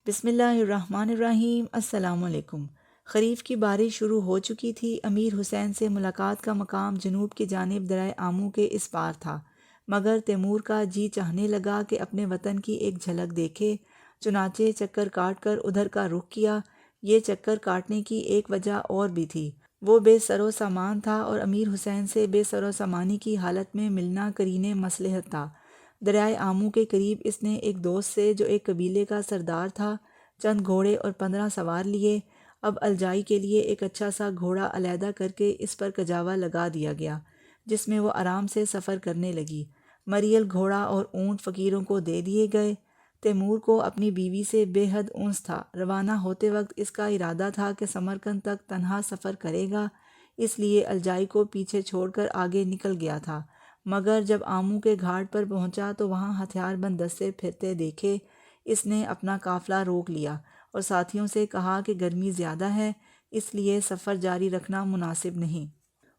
بسم اللہ الرحمن الرحیم۔ السلام علیکم۔ خریف کی بارش شروع ہو چکی تھی۔ امیر حسین سے ملاقات کا مقام جنوب کی جانب دریائے آمو کے اس پار تھا، مگر تیمور کا جی چاہنے لگا کہ اپنے وطن کی ایک جھلک دیکھے، چنانچہ چکر کاٹ کر ادھر کا رخ کیا۔ یہ چکر کاٹنے کی ایک وجہ اور بھی تھی، وہ بے سر و سامان تھا اور امیر حسین سے بے سر و سامانی کی حالت میں ملنا قرین مصلحت تھا۔ دریائے آمو کے قریب اس نے ایک دوست سے، جو ایک قبیلے کا سردار تھا، چند گھوڑے اور 15 سوار لیے۔ اب الجائی کے لیے ایک اچھا سا گھوڑا علیحدہ کر کے اس پر کجاوا لگا دیا گیا، جس میں وہ آرام سے سفر کرنے لگی۔ مریل گھوڑا اور اونٹ فقیروں کو دے دیے گئے۔ تیمور کو اپنی بیوی سے بے حد انس تھا۔ روانہ ہوتے وقت اس کا ارادہ تھا کہ سمرقند تک تنہا سفر کرے گا، اس لیے الجائی کو پیچھے چھوڑ کر آگے نکل گیا تھا، مگر جب آمو کے گھاٹ پر پہنچا تو وہاں ہتھیار بند دستے پھرتے دیکھے۔ اس نے اپنا قافلہ روک لیا اور ساتھیوں سے کہا کہ گرمی زیادہ ہے، اس لیے سفر جاری رکھنا مناسب نہیں،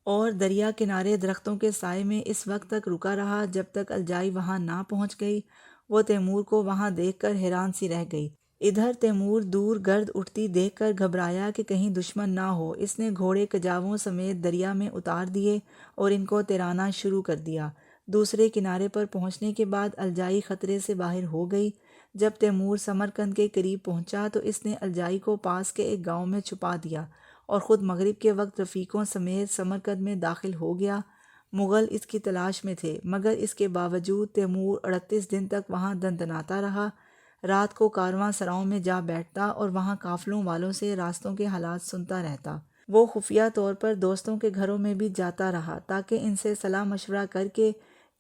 اور دریا کنارے درختوں کے سائے میں اس وقت تک رکا رہا جب تک الجائی وہاں نہ پہنچ گئی۔ وہ تیمور کو وہاں دیکھ کر حیران سی رہ گئی۔ ادھر تیمور دور گرد اٹھتی دیکھ کر گھبرایا کہ کہیں دشمن نہ ہو۔ اس نے گھوڑے کجاووں سمیت دریا میں اتار دیے اور ان کو تیرانا شروع کر دیا۔ دوسرے کنارے پر پہنچنے کے بعد الجائی خطرے سے باہر ہو گئی۔ جب تیمور سمرقند کے قریب پہنچا تو اس نے الجائی کو پاس کے ایک گاؤں میں چھپا دیا اور خود مغرب کے وقت رفیقوں سمیت سمرقند میں داخل ہو گیا۔ مغل اس کی تلاش میں تھے، مگر اس کے باوجود تیمور 38 دن تک وہاں دندناتا رہا۔ رات کو کارواں سراؤں میں جا بیٹھتا اور وہاں قافلوں والوں سے راستوں کے حالات سنتا رہتا۔ وہ خفیہ طور پر دوستوں کے گھروں میں بھی جاتا رہا تاکہ ان سے صلاح مشورہ کر کے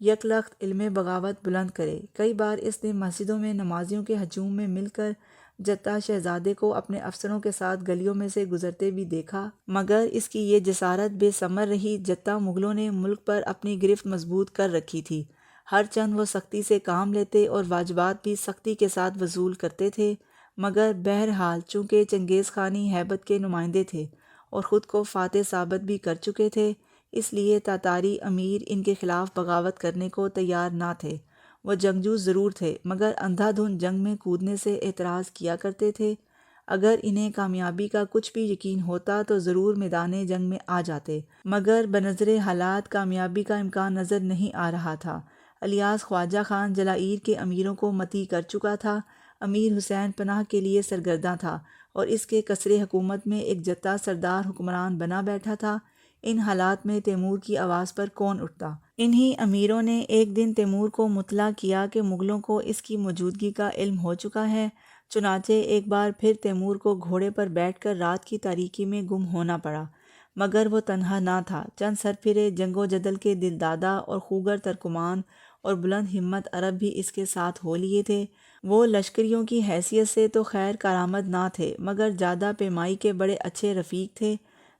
یک لخت علم بغاوت بلند کرے۔ کئی بار اس نے مسجدوں میں نمازیوں کے ہجوم میں مل کر جتا شہزادے کو اپنے افسروں کے ساتھ گلیوں میں سے گزرتے بھی دیکھا، مگر اس کی یہ جسارت بے ثمر رہی۔ جتا مغلوں نے ملک پر اپنی گرفت مضبوط کر رکھی تھی، ہر چند وہ سختی سے کام لیتے اور واجبات بھی سختی کے ساتھ وصول کرتے تھے، مگر بہرحال چونکہ چنگیز خانی ہیبت کے نمائندے تھے اور خود کو فاتح ثابت بھی کر چکے تھے، اس لیے تاتاری امیر ان کے خلاف بغاوت کرنے کو تیار نہ تھے۔ وہ جنگجو ضرور تھے، مگر اندھا دھند جنگ میں کودنے سے اعتراض کیا کرتے تھے۔ اگر انہیں کامیابی کا کچھ بھی یقین ہوتا تو ضرور میدان جنگ میں آ جاتے، مگر بنظر حالات کامیابی کا امکان نظر نہیں آ رہا تھا۔ الیاس خواجہ خان جلائیر کے امیروں کو مطیع کر چکا تھا۔ امیر حسین پناہ کے لیے سرگرداں تھا اور اس کے قصر حکومت میں ایک جتا سردار حکمران بنا بیٹھا تھا۔ ان حالات میں تیمور کی آواز پر کون اٹھتا؟ انہی امیروں نے ایک دن تیمور کو مطلع کیا کہ مغلوں کو اس کی موجودگی کا علم ہو چکا ہے۔ چنانچہ ایک بار پھر تیمور کو گھوڑے پر بیٹھ کر رات کی تاریکی میں گم ہونا پڑا، مگر وہ تنہا نہ تھا۔ چند سرپھرے جنگ و جدل کے دلدادہ اور خوگر ترکمان اور بلند ہمت عرب بھی اس کے ساتھ ہو لیے تھے۔ وہ لشکریوں کی حیثیت سے تو خیر کارآمد نہ تھے، مگر جادہ پیمائی کے بڑے اچھے رفیق تھے۔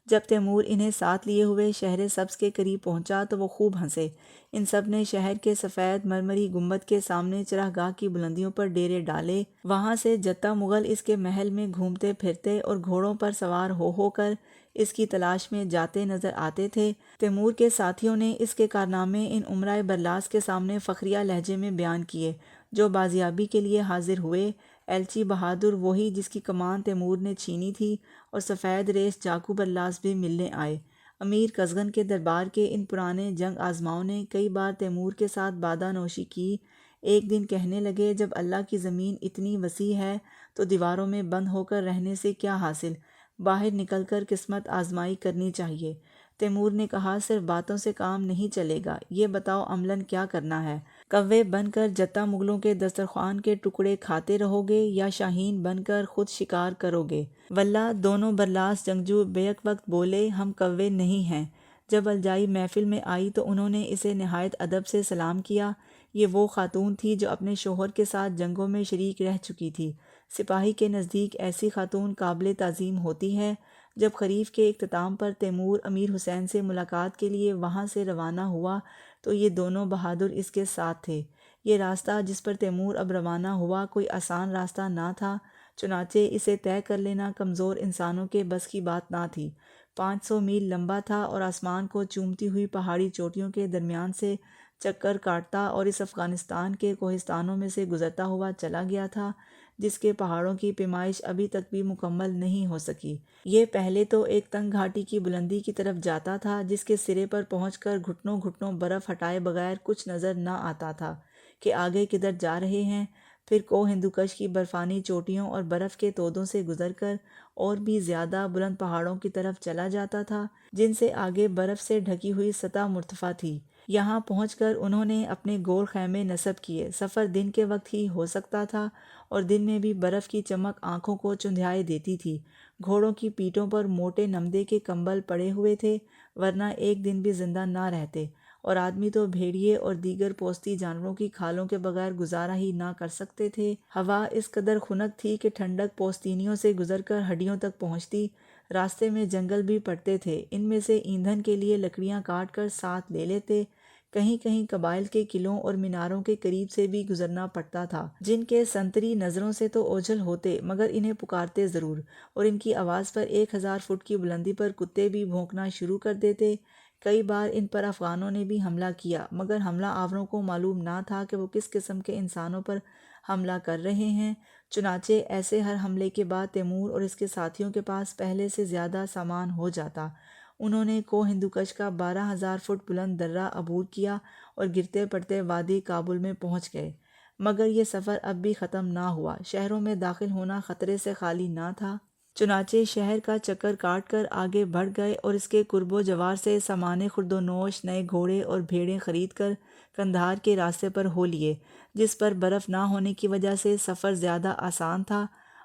جب تیمور انہیں ساتھ لیے ہوئے شہر سبز کے قریب پہنچا تو وہ خوب ہنسے۔ ان سب نے شہر کے سفید مرمری گنبد کے سامنے چراگاہ کی بلندیوں پر ڈیرے ڈالے۔ وہاں سے جتا مغل اس کے محل میں گھومتے پھرتے اور گھوڑوں پر سوار ہو کر اس کی تلاش میں جاتے نظر آتے تھے۔ تیمور کے ساتھیوں نے اس کے کارنامے ان امراء برلاس کے سامنے فخریہ لہجے میں بیان کیے، جو بازیابی کے لیے حاضر ہوئے۔ ایلچی بہادر وہی جس کی کمان تیمور نے چھینی تھی، اور سفید ریش جاکو برلاس بھی ملنے آئے۔ امیر قزغن کے دربار کے ان پرانے جنگ آزماؤں نے کئی بار تیمور کے ساتھ بادہ نوشی کی۔ ایک دن کہنے لگے، جب اللہ کی زمین اتنی وسیع ہے تو دیواروں میں بند ہو کر رہنے سے کیا حاصل، باہر نکل کر قسمت آزمائی کرنی چاہیے۔ تیمور نے کہا، صرف باتوں سے کام نہیں چلے گا، یہ بتاؤ عملاً کیا کرنا ہے؟ کوے بن کر جتا مغلوں کے دسترخوان کے ٹکڑے کھاتے رہو گے یا شاہین بن کر خود شکار کرو گے؟ واللہ دونوں برلاس جنگجو بیک وقت بولے، ہم کوے نہیں ہیں۔ جب الجائی محفل میں آئی تو انہوں نے اسے نہایت ادب سے سلام کیا۔ یہ وہ خاتون تھی جو اپنے شوہر کے ساتھ جنگوں میں شریک رہ چکی تھی۔ سپاہی کے نزدیک ایسی خاتون قابل تعظیم ہوتی ہے۔ جب خریف کے اختتام پر تیمور امیر حسین سے ملاقات کے لیے وہاں سے روانہ ہوا تو یہ دونوں بہادر اس کے ساتھ تھے۔ یہ راستہ جس پر تیمور اب روانہ ہوا کوئی آسان راستہ نہ تھا، چنانچہ اسے طے کر لینا کمزور انسانوں کے بس کی بات نہ تھی۔ 500 میل لمبا تھا اور آسمان کو چومتی ہوئی پہاڑی چوٹیوں کے درمیان سے چکر کاٹتا اور اس افغانستان کے کوہستانوں میں سے گزرتا ہوا چلا گیا تھا۔ جس کے پہاڑوں کی پیمائش ابھی تک بھی مکمل نہیں ہو سکی۔ یہ پہلے تو ایک تنگ گھاٹی کی بلندی کی طرف جاتا تھا جس کے سرے پر پہنچ کر گھٹنوں گھٹنوں برف ہٹائے بغیر کچھ نظر نہ آتا تھا کہ آگے کدھر جا رہے ہیں۔ پھر کوہ ہندوکش کی برفانی چوٹیوں اور برف کے تودوں سے گزر کر اور بھی زیادہ بلند پہاڑوں کی طرف چلا جاتا تھا جن سے آگے برف سے ڈھکی ہوئی سطح مرتفع تھی۔ یہاں پہنچ کر انہوں نے اپنے گول خیمے نصب کیے۔ سفر دن کے وقت ہی ہو سکتا تھا اور دن میں بھی برف کی چمک آنکھوں کو چندھیائے دیتی تھی۔ گھوڑوں کی پیٹھوں پر موٹے نمدے کے کمبل پڑے ہوئے تھے ورنہ ایک دن بھی زندہ نہ رہتے، اور آدمی تو بھیڑیے اور دیگر پوستی جانوروں کی کھالوں کے بغیر گزارا ہی نہ کر سکتے تھے۔ ہوا اس قدر خنک تھی کہ ٹھنڈک پوستینیوں سے گزر کر ہڈیوں تک پہنچتی۔ راستے میں جنگل بھی پڑتے تھے، ان میں سے ایندھن کے لیے لکڑیاں کاٹ کر ساتھ لے لیتے۔ کہیں کہیں قبائل کے قلعوں اور میناروں کے قریب سے بھی گزرنا پڑتا تھا جن کے سنتری نظروں سے تو اوجھل ہوتے مگر انہیں پکارتے ضرور، اور ان کی آواز پر 1000 فٹ کی بلندی پر کتے بھی بھونکنا شروع کر دیتے۔ کئی بار ان پر افغانوں نے بھی حملہ کیا مگر حملہ آوروں کو معلوم نہ تھا کہ وہ کس قسم کے انسانوں پر حملہ کر رہے ہیں۔ چنانچہ ایسے ہر حملے کے بعد تیمور اور اس کے ساتھیوں کے پاس پہلے سے زیادہ سامان ہو جاتا۔ انہوں نے کوہ ہندوکش کا 12,000 فٹ بلند درہ عبور کیا اور گرتے پڑتے وادی کابل میں پہنچ گئے۔ مگر یہ سفر اب بھی ختم نہ ہوا۔ شہروں میں داخل ہونا خطرے سے خالی نہ تھا۔ چنانچہ شہر کا چکر کاٹ کر آگے بڑھ گئے اور اس کے قرب و جوار سے سامان خرد و نوش، نئے گھوڑے اور بھیڑیں خرید کر قندھار کے راستے پر ہو لیے، جس پر برف نہ ہونے کی وجہ سے سفر زیادہ آسان تھا۔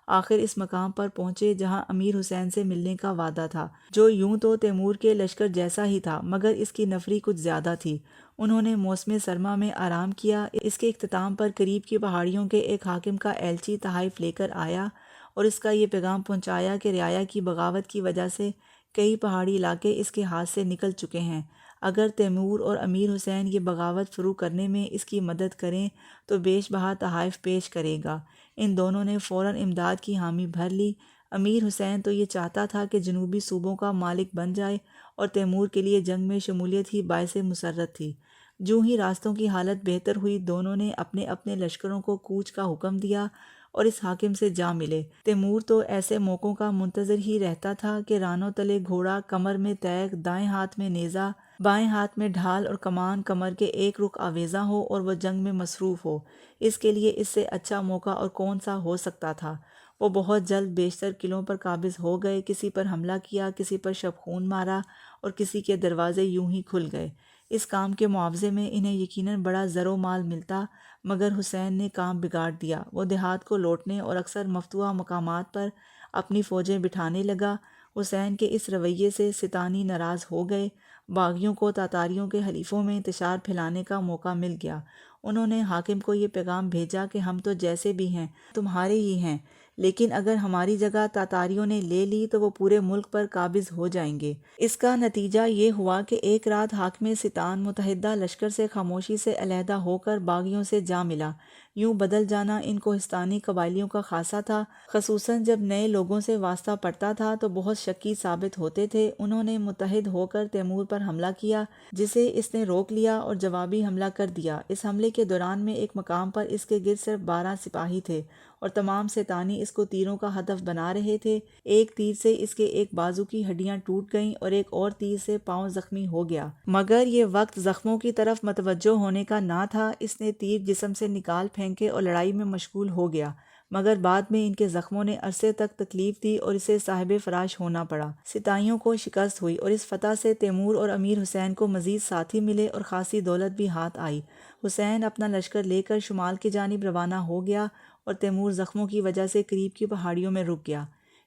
آخر اس مقام پر پہنچے جہاں امیر حسین سے ملنے کا وعدہ تھا، جو یوں تو تیمور کے لشکر جیسا ہی تھا مگر اس کی نفری کچھ زیادہ تھی۔ انہوں نے موسم سرما میں آرام کیا۔ اس کے اختتام پر قریب کی پہاڑیوں کے ایک حاکم کا ایلچی تحائف لے کر آیا اور اس کا یہ پیغام پہنچایا کہ رعایا کی بغاوت کی وجہ سے کئی پہاڑی علاقے اس کے ہاتھ سے نکل چکے ہیں۔ اگر تیمور اور امیر حسین یہ بغاوت شروع کرنے میں اس کی مدد کریں تو بیش بہا تحائف پیش کرے گا۔ ان دونوں نے فوراً امداد کی حامی بھر لی۔ امیر حسین تو یہ چاہتا تھا کہ جنوبی صوبوں کا مالک بن جائے اور تیمور کے لیے جنگ میں شمولیت ہی باعث مسرت تھی۔ جوں ہی راستوں کی حالت بہتر ہوئی دونوں نے اپنے اپنے لشکروں کو کوچ کا حکم دیا اور اس حاکم سے جا ملے۔ تیمور تو ایسے موقعوں کا منتظر ہی رہتا تھا کہ رانوں تلے گھوڑا، کمر میں تیغ، دائیں ہاتھ میں نیزہ، بائیں ہاتھ میں ڈھال اور کمان کمر کے ایک رخ آویزاں ہو اور وہ جنگ میں مصروف ہو۔ اس کے لیے اس سے اچھا موقع اور کون سا ہو سکتا تھا۔ وہ بہت جلد بیشتر قلعوں پر قابض ہو گئے، کسی پر حملہ کیا، کسی پر شبخون مارا اور کسی کے دروازے یوں ہی کھل گئے۔ اس کام کے معاوضے میں انہیں یقیناً بڑا زر و مال ملتا مگر حسین نے کام بگاڑ دیا۔ وہ دیہات کو لوٹنے اور اکثر مفتوحہ مقامات پر اپنی فوجیں بٹھانے لگا۔ حسین کے اس رویے سے ستانی ناراض ہو گئے۔ باغیوں کو تاتاریوں کے حلیفوں میں انتشار پھیلانے کا موقع مل گیا۔ انہوں نے حاکم کو یہ پیغام بھیجا کہ ہم تو جیسے بھی ہیں تمہارے ہی ہیں، لیکن اگر ہماری جگہ تاتاریوں نے لے لی تو وہ پورے ملک پر قابض ہو جائیں گے۔ اس کا نتیجہ یہ ہوا کہ ایک رات حاکم ستان متحدہ لشکر سے خاموشی سے علیحدہ ہو کر باغیوں سے جا ملا۔ یوں بدل جانا ان کوہستانی قبائلیوں کا خاصہ تھا، خصوصاً جب نئے لوگوں سے واسطہ پڑتا تھا تو بہت شکی ثابت ہوتے تھے۔ انہوں نے متحد ہو کر تیمور پر حملہ کیا جسے اس نے روک لیا اور جوابی حملہ کر دیا۔ اس حملے کے دوران میں ایک مقام پر اس کے گرد صرف 12 سپاہی تھے اور تمام ستانی اس کو تیروں کا ہدف بنا رہے تھے۔ ایک تیر سے اس کے ایک بازو کی ہڈیاں ٹوٹ گئیں اور ایک اور تیر سے پاؤں زخمی ہو گیا، مگر یہ وقت زخموں کی طرف متوجہ ہونے کا نہ تھا۔ اس نے تیر جسم سے نکال پھینکے اور لڑائی میں مشغول ہو گیا، مگر بعد میں ان کے زخموں نے عرصے تک تکلیف دی اور اسے صاحب فراش ہونا پڑا۔ ستائیوں کو شکست ہوئی اور اس فتح سے تیمور اور امیر حسین کو مزید ساتھی ملے اور خاصی دولت بھی ہاتھ آئی۔ حسین اپنا لشکر لے کر شمال کی جانب روانہ ہو گیا اور تیمور زخموں کی وجہ سے قریب کی پہاڑیوں میں رک گیا۔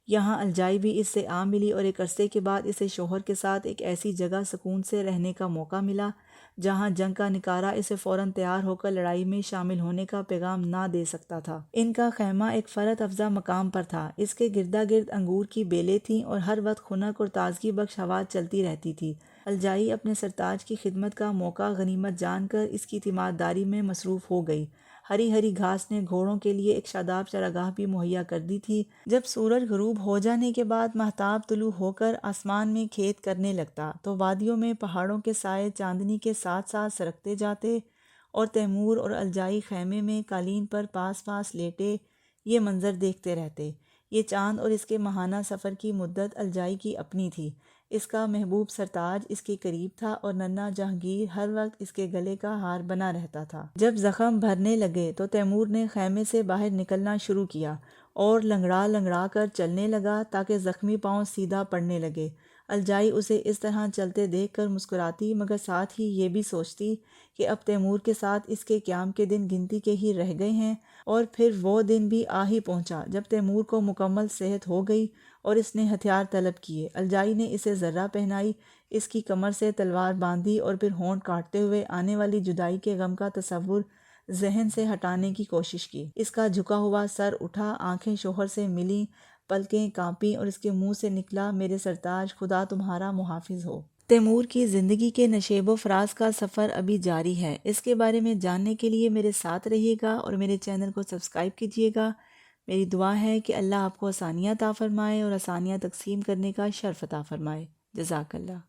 یہاں الجائی بھی اس سے آ ملی اور ایک عرصے کے بعد اسے شوہر کے ساتھ ایک ایسی جگہ سکون سے رہنے کا موقع ملا جہاں جنگ کا نکارہ اسے فوراً تیار ہو کر لڑائی میں شامل ہونے کا پیغام نہ دے سکتا تھا۔ ان کا خیمہ ایک فرحت افزا مقام پر تھا۔ اس کے گردا گرد انگور کی بیلیں تھیں اور ہر وقت خنک اور تازگی بخش ہوا چلتی رہتی تھی۔ الجائی اپنے سرتاج کی خدمت کا موقع غنیمت جان کر اس کی تیمارداری میں مصروف ہو گئی۔ ہری ہری گھاس نے گھوڑوں کے لیے ایک شاداب چراگاہ بھی مہیا کر دی تھی۔ جب سورج غروب ہو جانے کے بعد ماہتاب طلوع ہو کر آسمان میں کھیت کرنے لگتا تو وادیوں میں پہاڑوں کے سائے چاندنی کے ساتھ ساتھ سرکتے جاتے اور تیمور اور الجائی خیمے میں قالین پر پاس پاس لیٹے یہ منظر دیکھتے رہتے۔ یہ چاند اور اس کے ماہانہ سفر کی مدت الجائی کی اپنی تھی۔ اس کا محبوب سرتاج اس کے قریب تھا اور ننھا جہانگیر ہر وقت اس کے گلے کا ہار بنا رہتا تھا۔ جب زخم بھرنے لگے تو تیمور نے خیمے سے باہر نکلنا شروع کیا اور لنگڑا لنگڑا کر چلنے لگا تاکہ زخمی پاؤں سیدھا پڑنے لگے۔ الجائی اسے اس طرح چلتے دیکھ کر مسکراتی، مگر ساتھ ہی یہ بھی سوچتی کہ اب تیمور کے ساتھ اس کے قیام کے دن گنتی کے ہی رہ گئے ہیں، اور پھر وہ دن بھی آ ہی پہنچا جب تیمور کو مکمل صحت ہو گئی اور اس نے ہتھیار طلب کیے۔ الجائی نے اسے زرہ پہنائی، اس کی کمر سے تلوار باندھی اور پھر ہونٹ کاٹتے ہوئے آنے والی جدائی کے غم کا تصور ذہن سے ہٹانے کی کوشش کی۔ اس کا جھکا ہوا سر اٹھا، آنکھیں شوہر سے ملیں، پلکیں کانپیں اور اس کے منہ سے نکلا، میرے سرتاج، خدا تمہارا محافظ ہو۔ تیمور کی زندگی کے نشیب و فراز کا سفر ابھی جاری ہے۔ اس کے بارے میں جاننے کے لیے میرے ساتھ رہیے گا اور میرے چینل کو سبسکرائب کیجیے گا۔ میری دعا ہے کہ اللہ آپ کو آسانیاں عطا فرمائے اور آسانیاں تقسیم کرنے کا شرف عطا فرمائے۔ جزاک اللہ۔